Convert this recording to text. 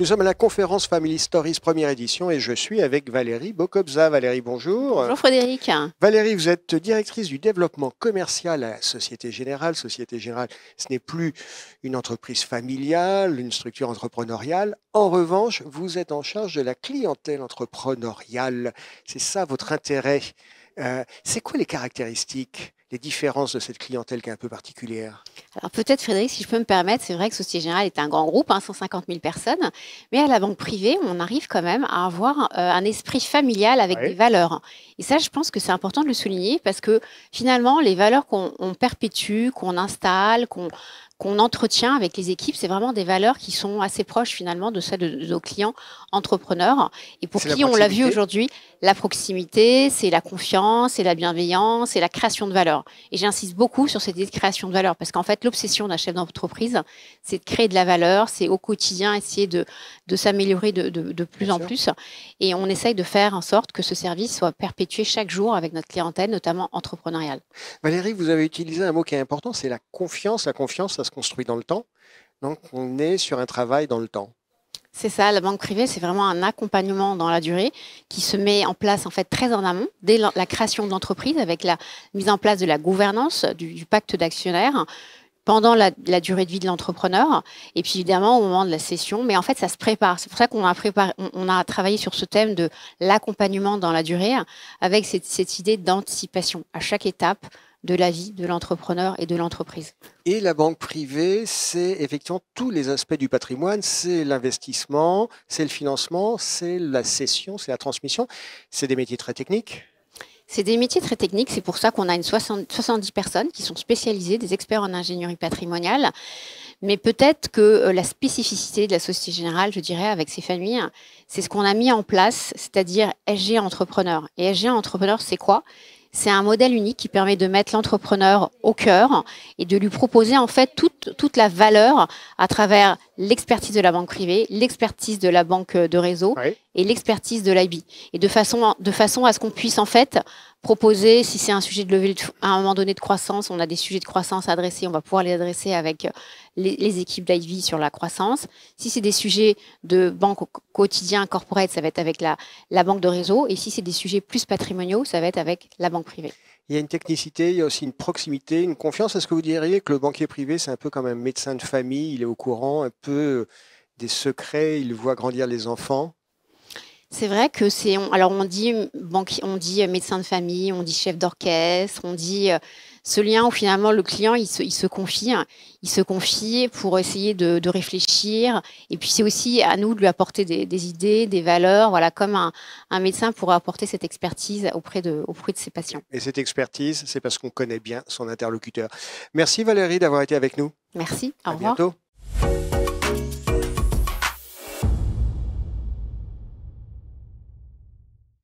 Nous sommes à la conférence Family Stories première édition et je suis avec Valérie Bokobza. Valérie, bonjour. Bonjour Frédéric. Valérie, vous êtes directrice du développement commercial à la Société Générale. Société Générale, ce n'est plus une entreprise familiale, une structure entrepreneuriale. En revanche, vous êtes en charge de la clientèle entrepreneuriale. C'est ça votre intérêt. C'est quoi les caractéristiques, les différences de cette clientèle qui est un peu particulière? Alors peut-être Frédéric, si je peux me permettre, c'est vrai que Société Générale est un grand groupe, 150 000 personnes, mais à la banque privée, on arrive quand même à avoir un esprit familial avec des Oui, valeurs. Et ça, je pense que c'est important de le souligner parce que finalement, les valeurs qu'on perpétue, qu'on installe, qu'on entretient avec les équipes, c'est vraiment des valeurs qui sont assez proches finalement de celles de nos clients entrepreneurs et pour c'est la qui on l'a vu proximité. aujourd'hui, la proximité, c'est la confiance, c'est la bienveillance, c'est la création de valeur. Et j'insiste beaucoup sur cette idée de création de valeur parce qu'en fait, l'obsession d'un chef d'entreprise, c'est de créer de la valeur, c'est au quotidien essayer de s'améliorer de Bien plus en sûr. plus et on essaye de faire en sorte que ce service soit perpétué chaque jour avec notre clientèle, notamment entrepreneuriale. Valérie, vous avez utilisé un mot qui est important, c'est la confiance. La confiance, ça se construit dans le temps. Donc, on est sur un travail dans le temps. C'est ça, la banque privée, c'est vraiment un accompagnement dans la durée qui se met en place en fait très en amont, dès la création de l'entreprise, avec la mise en place de la gouvernance, du pacte d'actionnaires, pendant la durée de vie de l'entrepreneur, et puis évidemment au moment de la cession. Mais en fait, ça se prépare. C'est pour ça qu'on a préparé, on a travaillé sur ce thème de l'accompagnement dans la durée, avec cette idée d'anticipation à chaque étape de la vie de l'entrepreneur et de l'entreprise. Et la banque privée, c'est effectivement tous les aspects du patrimoine, c'est l'investissement, c'est le financement, c'est la cession, c'est la transmission. C'est des métiers très techniques. C'est des métiers très techniques, c'est pour ça qu'on a 70 personnes qui sont spécialisées, des experts en ingénierie patrimoniale. Mais peut-être que la spécificité de la Société Générale, je dirais, avec ses familles, c'est ce qu'on a mis en place, c'est-à-dire SG Entrepreneur. Et SG Entrepreneur, c'est quoi? C'est un modèle unique qui permet de mettre l'entrepreneur au cœur et de lui proposer en fait toute la valeur à travers l'expertise de la banque privée, l'expertise de la banque de réseau Oui. et l'expertise de l'IB. Et de façon à ce qu'on puisse en fait proposer, si c'est un sujet de levée à un moment donné de croissance, on a des sujets de croissance à adresser, on va pouvoir les adresser avec les équipes d'IB sur la croissance. Si c'est des sujets de banque au quotidien, corporate, ça va être avec la banque de réseau. Et si c'est des sujets plus patrimoniaux, ça va être avec la banque privée. Il y a une technicité, il y a aussi une proximité, une confiance. Est-ce que vous diriez que le banquier privé, c'est un peu comme un médecin de famille, il est au courant un peu des secrets, il voit grandir les enfants? C'est vrai que alors on dit on dit médecin de famille, on dit chef d'orchestre, on dit ce lien où finalement le client il se confie pour essayer de réfléchir. Et puis c'est aussi à nous de lui apporter des idées, des valeurs, voilà, comme un médecin pourrait apporter cette expertise auprès de ses patients. Et cette expertise, c'est parce qu'on connaît bien son interlocuteur. Merci Valérie d'avoir été avec nous. Merci, au À revoir. bientôt.